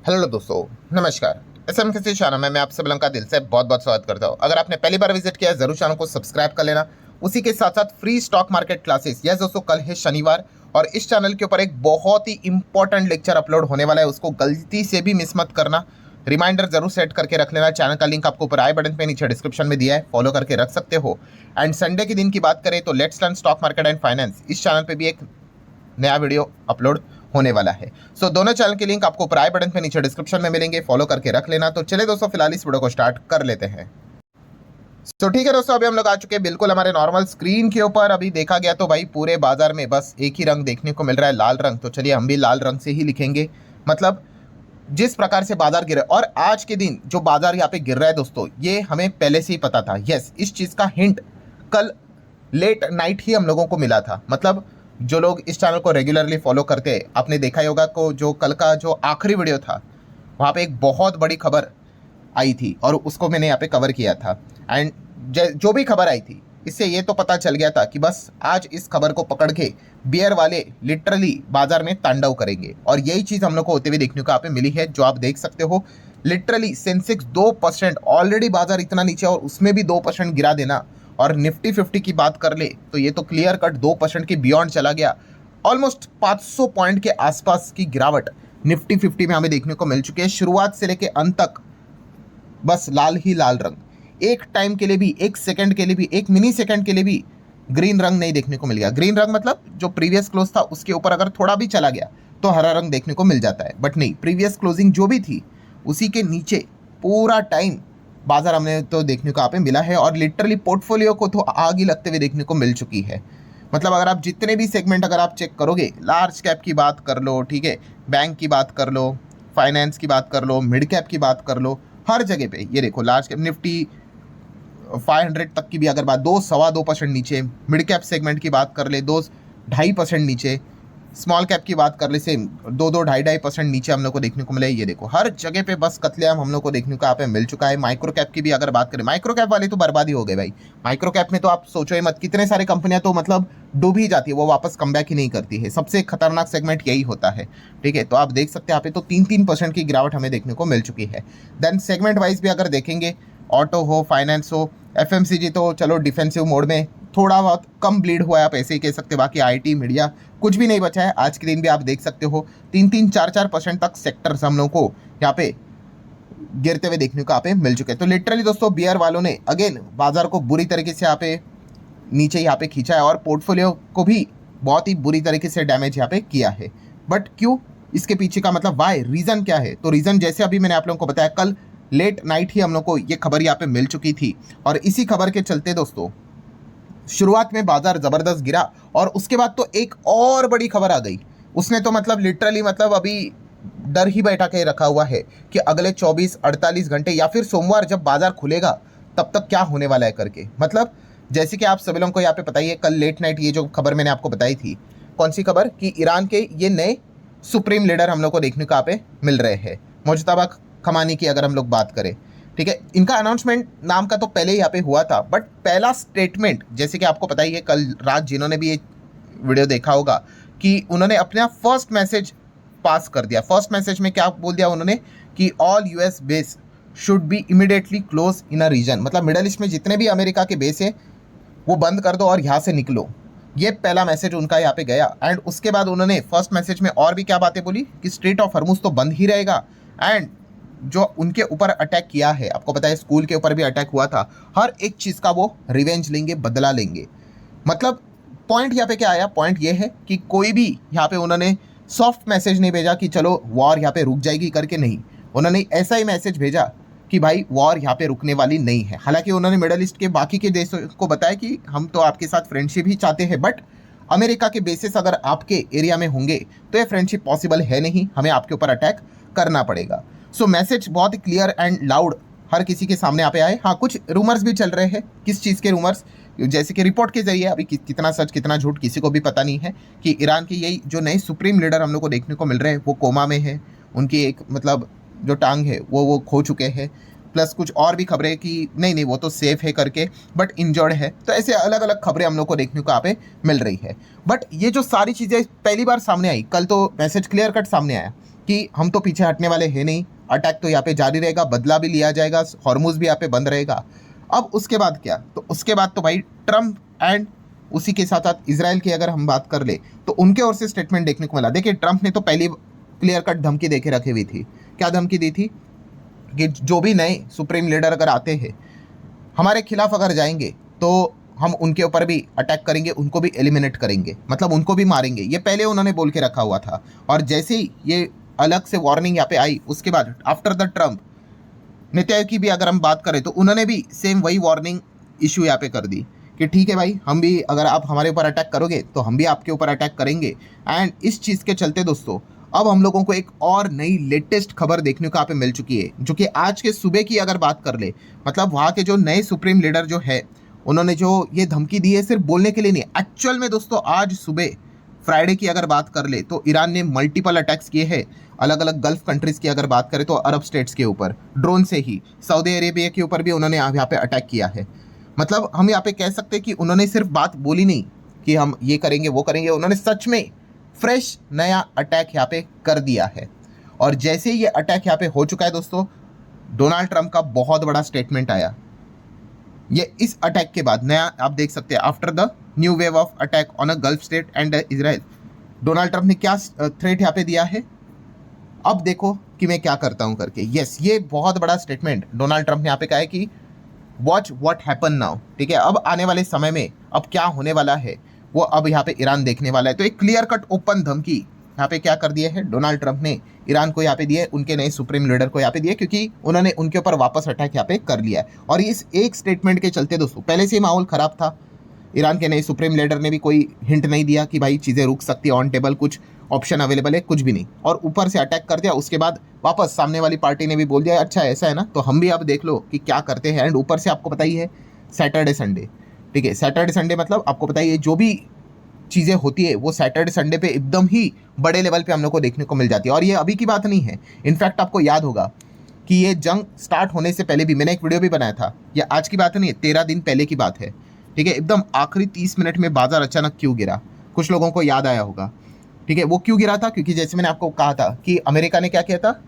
Hello दोस्तों, नमस्कार। SM किसी चैनल में मैं आप सब लोगों का दिल से बहुत बहुत स्वागत करता हूं। अगर आपने पहली बार विजिट किया है जरूर चैनल को सब्सक्राइब कर लेना। उसी के साथ साथ free stock market classes, yes दोस्तों, कल है शनिवार और इस चैनल के ऊपर एक बहुत ही इंपॉर्टेंट लेक्चर अपलोड होने वाला है, उसको गलती से भी मिस मत करना। रिमाइंडर जरूर सेट करके रख लेना। चैनल का लिंक आपको ऊपर आई बटन पे नीचे डिस्क्रिप्शन में दिया है, फॉलो करके रख सकते हो। एंड संडे के दिन की बात करें तो let's learn stock market and finance, इस चैनल पे भी एक नया वीडियो अपलोड होने वाला है। सो दोनों चैनल के लिंक आपको प्राय बटन पे नीचे डिस्क्रिप्शन में मिलेंगे, फॉलो करके रख लेना। तो चले दोस्तों, फिलहाल इस वीडियो को स्टार्ट कर लेते हैं। तो ठीक है दोस्तों, अभी हम लोग आ चुके हैं बिल्कुल हमारे नॉर्मल स्क्रीन के ऊपर। अभी देखा गया तो भाई पूरे बाजार में बस एक ही रंग देखने को मिल रहा है, लाल रंग। तो चलिए हम भी लाल रंग से ही लिखेंगे। मतलब जिस प्रकार से बाजार गिर रहा है, और आज के दिन जो बाजार यहाँ पे गिर रहा है दोस्तों, ये हमें पहले से ही पता था। यस, इस चीज़ का हिंट कल लेट नाइट ही हम लोगों को मिला था। मतलब जो लोग इस चैनल को रेगुलरली फॉलो करते हैं, आपने देखा ही होगा को जो कल का जो आखिरी वीडियो था वहाँ पे एक बहुत बड़ी खबर आई थी और उसको मैंने यहाँ पे कवर किया था। एंड जो भी खबर आई थी, इससे ये तो पता चल गया था कि बस आज इस खबर को पकड़ के बियर वाले लिटरली बाजार में तांडव करेंगे। और यही चीज़ हम लोग को होते हुए देखने को यहाँ पे मिली है, जो आप देख सकते हो। लिटरली सेंसेक्स 2%, ऑलरेडी बाजार इतना नीचे और उसमें भी 2% गिरा देना। और निफ्टी 50 की बात कर ले तो ये तो क्लियर कट 2% के बियॉन्ड चला गया। ऑलमोस्ट 500 पॉइंट के आसपास की गिरावट निफ्टी 50 में हमें देखने को मिल चुकी है। शुरुआत से लेके अंत तक बस लाल ही लाल रंग। एक टाइम के लिए भी, एक सेकंड के लिए भी, एक मिनी सेकंड के लिए भी ग्रीन रंग नहीं देखने को मिल गया। ग्रीन रंग मतलब जो प्रीवियस क्लोज था उसके ऊपर अगर थोड़ा भी चला गया तो हरा रंग देखने को मिल जाता है, बट नहीं, प्रीवियस क्लोजिंग जो भी थी उसी के नीचे पूरा टाइम बाजार हमने तो देखने को यहाँ पे मिला है। और लिटरली पोर्टफोलियो को तो आग ही लगते हुए देखने को मिल चुकी है। मतलब अगर आप जितने भी सेगमेंट अगर आप चेक करोगे, लार्ज कैप की बात कर लो, ठीक है, बैंक की बात कर लो, फाइनेंस की बात कर लो, मिड कैप की बात कर लो, हर जगह पे ये देखो लार्ज कैप निफ्टी 500 तक की भी अगर बात, 2-2.25% नीचे। मिड कैप सेगमेंट की बात कर ले 2-2.5% नीचे। स्मॉल कैप की बात कर ले से 2-2.5% नीचे हम लोग को देखने को मिला है। ये देखो हर जगह पे बस कत्लेआम हम लोग को देखने को यहाँ पे मिल चुका है। माइक्रो कैप की भी अगर बात करें, माइक्रो कैप वाले तो बर्बादी हो गए भाई। माइक्रो कैप में तो आप सोचो ही मत, कितने सारी कंपनियां तो मतलब डूब ही जाती है, वो वापस कम बैक ही नहीं करती है। सबसे खतरनाक सेगमेंट यही होता है, ठीक है। तो आप देख सकते हैं यहाँ पे तो 3-3% की गिरावट हमें देखने को मिल चुकी है। देन सेगमेंट वाइज भी अगर देखेंगे, ऑटो हो, फाइनेंस हो, एफएमसीजी तो चलो डिफेंसिव मोड में थोड़ा बहुत कम ब्लीड हुआ है, आप ऐसे ही कह सकते हो। बाकी आईटी, मीडिया कुछ भी नहीं बचा है। आज के दिन भी आप देख सकते हो 3-4% तक सेक्टर्स हम लोगों को यहाँ पे गिरते हुए देखने को यहाँ पे मिल चुके हैं। तो लिटरली दोस्तों बियर वालों ने अगेन बाजार को बुरी तरीके से यहाँ पे नीचे यहाँ पे खींचा है और पोर्टफोलियो को भी बहुत ही बुरी तरीके से डैमेज यहाँ पे किया है। बट क्यों, इसके पीछे का मतलब वाई, रीज़न क्या है? तो रीज़न जैसे अभी मैंने आप लोगों को बताया, कल लेट नाइट ही हम लोग को ये खबर यहाँ पे मिल चुकी थी। और इसी खबर के चलते दोस्तों शुरुआत में बाजार ज़बरदस्त गिरा और उसके बाद तो एक और बड़ी खबर आ गई। उसने तो मतलब लिटरली मतलब अभी डर ही बैठा के रखा हुआ है कि अगले 24-48 घंटे या फिर सोमवार जब बाजार खुलेगा तब तक क्या होने वाला है करके। मतलब जैसे कि आप सभी लोगों को यहाँ पे पता ही है, कल लेट नाइट ये जो खबर मैंने आपको बताई थी, कौन सी खबर, कि ईरान के ये नए सुप्रीम लीडर हम लोग को देखने को यहाँ पे मिल रहे हैं, मुज्तबा खमानी की अगर हम लोग बात करें, ठीक है। इनका अनाउंसमेंट नाम का तो पहले ही यहाँ पे हुआ था, बट पहला स्टेटमेंट जैसे कि आपको पता ही है, कल रात जिन्होंने भी ये वीडियो देखा होगा, कि उन्होंने अपना फर्स्ट मैसेज पास कर दिया। फर्स्ट मैसेज में क्या बोल दिया उन्होंने कि all US base should be immediately close in a region. मतलब मिडल ईस्ट में जितने भी अमेरिका के बेस है वो बंद कर दो और यहाँ से निकलो। ये पहला मैसेज उनका यहाँ पे गया। एंड उसके बाद उन्होंने फर्स्ट मैसेज में और भी क्या बातें बोली कि स्ट्रेट ऑफ हॉर्मुज तो बंद ही रहेगा। एंड जो उनके ऊपर अटैक किया है, आपको पता है स्कूल के ऊपर भी अटैक हुआ था, हर एक चीज़ का वो रिवेंज लेंगे, बदला लेंगे। मतलब पॉइंट यहाँ पे क्या आया, पॉइंट ये है कि कोई भी यहाँ पे उन्होंने सॉफ्ट मैसेज नहीं भेजा कि चलो वॉर यहाँ पे रुक जाएगी करके, नहीं। उन्होंने ऐसा ही मैसेज भेजा कि भाई वॉर यहाँ पे रुकने वाली नहीं है। हालांकि उन्होंने मिडल ईस्ट के बाकी के देशों को बताया कि हम तो आपके साथ फ्रेंडशिप ही चाहते हैं, बट अमेरिका के बेसिस अगर आपके एरिया में होंगे तो ये फ्रेंडशिप पॉसिबल है नहीं, हमें आपके ऊपर अटैक करना पड़ेगा। सो मैसेज बहुत ही क्लियर एंड लाउड हर किसी के सामने यहाँ पे आए। हाँ, कुछ रूमर्स भी चल रहे हैं। किस चीज़ के रूमर्स? जैसे कि रिपोर्ट के जरिए, अभी कितना सच कितना झूठ किसी को भी पता नहीं है, कि ईरान के यही जो नए सुप्रीम लीडर हम लोग को देखने को मिल रहे हैं वो कोमा में है, उनकी एक मतलब जो टांग है वो खो चुके हैं। प्लस कुछ और भी खबरें कि नहीं नहीं वो तो सेफ है करके, बट इंजर्ड है। तो ऐसे अलग अलग खबरें हम लोग को देखने को यहाँ पे मिल रही है। बट ये जो सारी चीज़ें पहली बार सामने आई, कल तो मैसेज क्लियर कट सामने आया, कि हम तो पीछे हटने वाले हैं नहीं, अटैक तो यहाँ पे जारी रहेगा, बदला भी लिया जाएगा, हॉर्मुज भी यहाँ पे बंद रहेगा। अब उसके बाद क्या, तो उसके बाद तो भाई ट्रम्प एंड उसी के साथ साथ इसराइल की अगर हम बात कर ले तो उनके ओर से स्टेटमेंट देखने को मिला। देखिए ट्रम्प ने तो पहली क्लियर कट धमकी देके रखी हुई थी। क्या धमकी दी थी कि जो भी नए सुप्रीम लीडर अगर आते हैं हमारे खिलाफ अगर जाएंगे तो हम उनके ऊपर भी अटैक करेंगे, उनको भी एलिमिनेट करेंगे, मतलब उनको भी मारेंगे। ये पहले उन्होंने बोल के रखा हुआ था। और जैसे ही ये अलग से वार्निंग यहाँ पे आई, उसके बाद आफ्टर द ट्रम्प नेतन्याहू की भी अगर हम बात करें तो उन्होंने भी सेम वही वार्निंग इशू यहाँ पे कर दी कि ठीक है भाई, हम भी अगर आप हमारे ऊपर अटैक करोगे तो हम भी आपके ऊपर अटैक करेंगे। एंड इस चीज़ के चलते दोस्तों अब हम लोगों को एक और नई लेटेस्ट खबर देखने को यहाँ पे मिल चुकी है, जो कि आज के सुबह की अगर बात कर ले, मतलब वहाँ के जो नए सुप्रीम लीडर जो है उन्होंने जो ये धमकी दी है सिर्फ बोलने के लिए नहीं, एक्चुअल में दोस्तों आज सुबह फ्राइडे की अगर बात कर ले तो ईरान ने मल्टीपल अटैक्स किए हैं अलग अलग गल्फ कंट्रीज़ की अगर बात करें तो अरब स्टेट्स के ऊपर ड्रोन से ही, सऊदी अरेबिया के ऊपर भी उन्होंने यहाँ पे अटैक किया है। मतलब हम यहाँ पे कह सकते हैं कि उन्होंने सिर्फ बात बोली नहीं कि हम ये करेंगे वो करेंगे, उन्होंने सच में फ्रेश नया अटैक यहाँ पे कर दिया है। और जैसे ही ये अटैक यहाँ पे हो चुका है दोस्तों, डोनाल्ड ट्रंप का बहुत बड़ा स्टेटमेंट आया। ये इस अटैक के बाद नया आप देख सकते हैं, after the new wave of attack on a gulf state and Israel, Donald Trump ने क्या थ्रेट यहाँ पे दिया है, अब देखो कि मैं क्या करता हूँ करके। यस, ये बहुत बड़ा स्टेटमेंट डोनाल्ड ट्रंप ने यहाँ पे कहा है कि वॉच व्हाट हैपन नाउ। ठीक है, अब आने वाले समय में अब क्या होने वाला है वो अब यहाँ पे ईरान देखने वाला है। तो एक क्लियर कट ओपन धमकी यहाँ पे क्या कर दिए है डोनाल्ड ट्रंप ने ईरान को यहाँ पे दिए, उनके नए सुप्रीम लीडर को यहाँ पे दिए, क्योंकि उन्होंने उनके ऊपर वापस अटैक यहाँ पे कर लिया है। और इस एक स्टेटमेंट के चलते दोस्तों पहले से ही माहौल खराब था। ईरान के नए सुप्रीम लीडर ने भी कोई हिंट नहीं दिया कि भाई चीज़ें रुक सकती है, ऑन टेबल कुछ ऑप्शन अवेलेबल है, कुछ भी नहीं, और ऊपर से अटैक कर दिया। उसके बाद वापस सामने वाली पार्टी ने भी बोल दिया अच्छा ऐसा है ना, तो हम भी अब देख लो कि क्या करते हैं। एंड ऊपर से आपको पता ही है सैटरडे संडे, ठीक है, सैटरडे संडे मतलब आपको पता ही है जो भी चीज़ें होती है वो सैटरडे संडे पे एकदम ही बड़े लेवल पे हम लोग को देखने को मिल जाती है। और ये अभी की बात नहीं है, इनफैक्ट आपको याद होगा कि ये जंग स्टार्ट होने से पहले भी मैंने एक वीडियो भी बनाया था। ये आज की बात नहीं है, 13 दिन पहले की बात है। ठीक है, एकदम आखिरी 30 मिनट में बाजार अचानक क्यों गिरा, कुछ लोगों को याद आया होगा। ठीक है, वो क्यों गिरा था, क्योंकि जैसे मैंने आपको कहा था कि अमेरिका ने क्या किया था,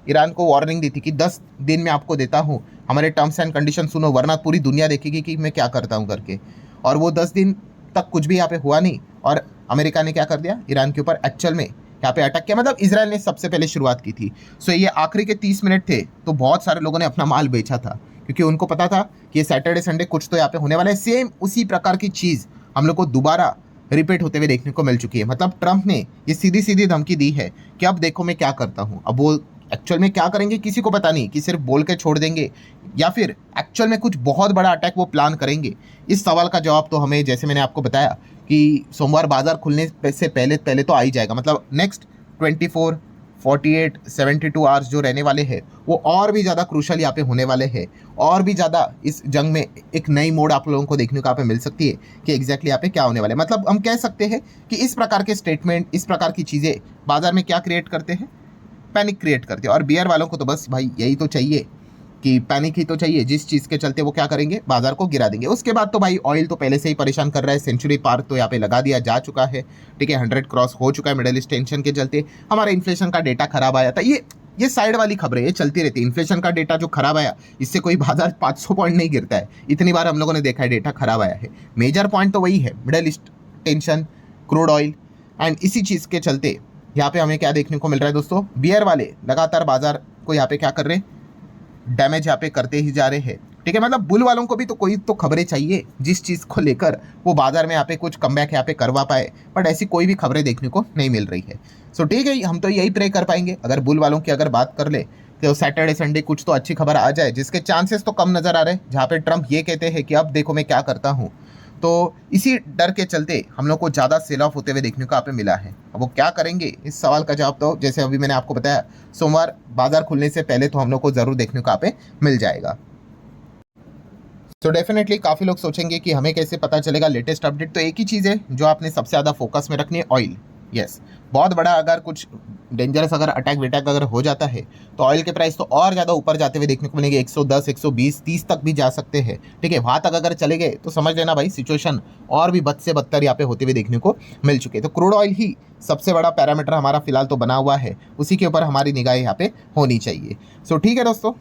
ईरान को वार्निंग दी थी कि 10 दिन में आपको देता हूँ, हमारे टर्म्स एंड कंडीशन सुनो वरना पूरी दुनिया देखेगी कि मैं क्या करता हूँ करके। और वो 10 दिन तक कुछ भी यहाँ पे हुआ नहीं, और अमेरिका ने क्या कर दिया, ईरान के ऊपर एक्चुअल में यहाँ पे अटैक किया। मतलब इजराइल ने सबसे पहले शुरुआत की थी। सो ये आखिरी के 30 मिनट थे तो बहुत सारे लोगों ने अपना माल बेचा था, क्योंकि उनको पता था कि ये सैटरडे संडे कुछ तो यहाँ पे होने वाला है। सेम उसी प्रकार की चीज़ हम लोग को दोबारा रिपीट होते हुए देखने को मिल चुकी है। मतलब ट्रंप ने ये सीधी सीधी धमकी दी है कि अब देखो मैं क्या करता हूँ। अब वो एक्चुअल में क्या करेंगे किसी को पता नहीं, कि सिर्फ बोल के छोड़ देंगे या फिर एक्चुअल में कुछ बहुत बड़ा अटैक वो प्लान करेंगे। इस सवाल का जवाब तो हमें, जैसे मैंने आपको बताया कि सोमवार बाजार खुलने से पहले तो आ ही जाएगा। मतलब नेक्स्ट 24, 48, 72 आवर्स जो रहने वाले हैं वो और भी ज़्यादा क्रूशल यहाँ पे होने वाले हैं, और भी ज़्यादा इस जंग में एक नई मोड़ आप लोगों को देखने को यहाँ पे मिल सकती है कि एग्जैक्टली यहाँ पे क्या होने वाला है। मतलब हम कह सकते हैं कि इस प्रकार के स्टेटमेंट, इस प्रकार की चीज़ें बाजार में क्या क्रिएट करते हैं, पैनिक क्रिएट करते हैं। और बियर वालों को तो बस भाई यही तो चाहिए कि पैनिक ही तो चाहिए, जिस चीज़ के चलते वो क्या करेंगे, बाजार को गिरा देंगे। उसके बाद तो भाई ऑयल तो पहले से ही परेशान कर रहा है, सेंचुरी पार तो यहाँ पे लगा दिया जा चुका है। ठीक है, 100 क्रॉस हो चुका है मिडिल ईस्ट टेंशन के चलते। हमारा इन्फ्लेशन का डेटा खराब आया था, ये साइड वाली खबरें ये चलती रहती है। इन्फ्लेशन का डेटा जो खराब आया, इससे कोई बाजार 500 पॉइंट नहीं गिरता है, इतनी बार हम लोगों ने देखा है डेटा खराब आया है। मेजर पॉइंट तो वही है, middle east tension, crude oil, and इसी चीज़ के चलते यहाँ पे हमें क्या देखने को मिल रहा है दोस्तों, बियर वाले लगातार बाजार को यहाँ पे क्या कर रहे हैं, डैमेज यहाँ पे करते ही जा रहे हैं। ठीक है, मतलब बुल वालों को भी तो कोई तो खबरें चाहिए जिस चीज़ को लेकर वो बाजार में यहाँ पे कुछ कमबैक यहाँ पे करवा पाए, बट ऐसी कोई भी खबरें देखने को नहीं मिल रही है। सो ठीक है, हम तो यही प्रे कर पाएंगे अगर बुल वालों की अगर बात कर ले तो सैटरडे संडे कुछ तो अच्छी खबर आ जाए, जिसके चांसेस तो कम नज़र आ रहे हैं, जहाँ पे ट्रंप ये कहते हैं कि अब देखो मैं क्या करता हूँ। तो इसी डर के चलते हम लोग को ज़्यादा सेल ऑफ होते हुए देखने को यहाँ पे मिला है। अब वो क्या करेंगे, इस सवाल का जवाब तो जैसे अभी मैंने आपको बताया, सोमवार बाजार खुलने से पहले तो हम लोग को ज़रूर देखने को यहाँ पे मिल जाएगा। तो डेफिनेटली काफ़ी लोग सोचेंगे कि हमें कैसे पता चलेगा लेटेस्ट अपडेट। तो एक ही चीज़ है जो आपने सबसे ज़्यादा फोकस में रखनी है, ऑयल। यस, बहुत बड़ा अगर कुछ डेंजरस अगर अटैक विटैक अगर हो जाता है तो ऑयल के प्राइस तो और ज़्यादा ऊपर जाते हुए देखने को मिलेंगे, 110, 120, 30 तक भी जा सकते हैं। ठीक है, वहाँ तक अगर चले गए तो समझ लेना भाई सिचुएशन और भी बद से बदतर यहाँ पे होते हुए देखने को मिल चुके हैं। तो क्रूड ऑयल ही सबसे बड़ा पैरामीटर हमारा फिलहाल तो बना हुआ है, उसी के ऊपर हमारी निगाहें यहाँ पे होनी चाहिए। सो ठीक है दोस्तों,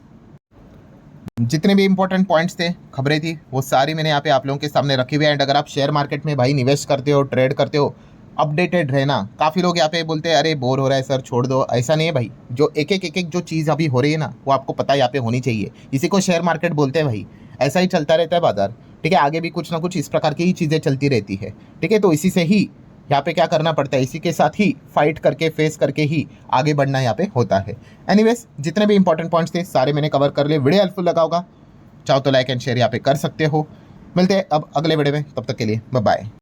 जितने भी इंपॉर्टेंट पॉइंट्स थे, खबरें थी, वो सारी मैंने यहाँ पे आप लोगों के सामने रखी हुई है। एंड अगर आप शेयर मार्केट में भाई निवेश करते हो, ट्रेड करते हो, अपडेटेड रहना। काफ़ी लोग यहाँ पे बोलते हैं अरे बोर हो रहा है सर छोड़ दो, ऐसा नहीं है भाई। जो एक एक जो चीज़ अभी हो रही है ना, वो आपको पता यहाँ पे होनी चाहिए। इसी को शेयर मार्केट बोलते हैं भाई। ऐसा ही चलता रहता है बाजार। ठीक है, आगे भी कुछ ना कुछ इस प्रकार की ही चीज़ें चलती रहती है। ठीक है, तो इसी से ही यहाँ पे क्या करना पड़ता है, इसी के साथ ही फाइट करके फेस करके ही आगे बढ़ना यहाँ पे होता है। एनीवेज, जितने भी इंपॉर्टेंट पॉइंट्स थे सारे मैंने कवर कर लिए। वीडियो हेल्पफुल लगा होगा, चाहो तो लाइक एंड शेयर यहाँ पे कर सकते हो। मिलते हैं अब अगले वीडियो में, तब तक के लिए बाय बाय।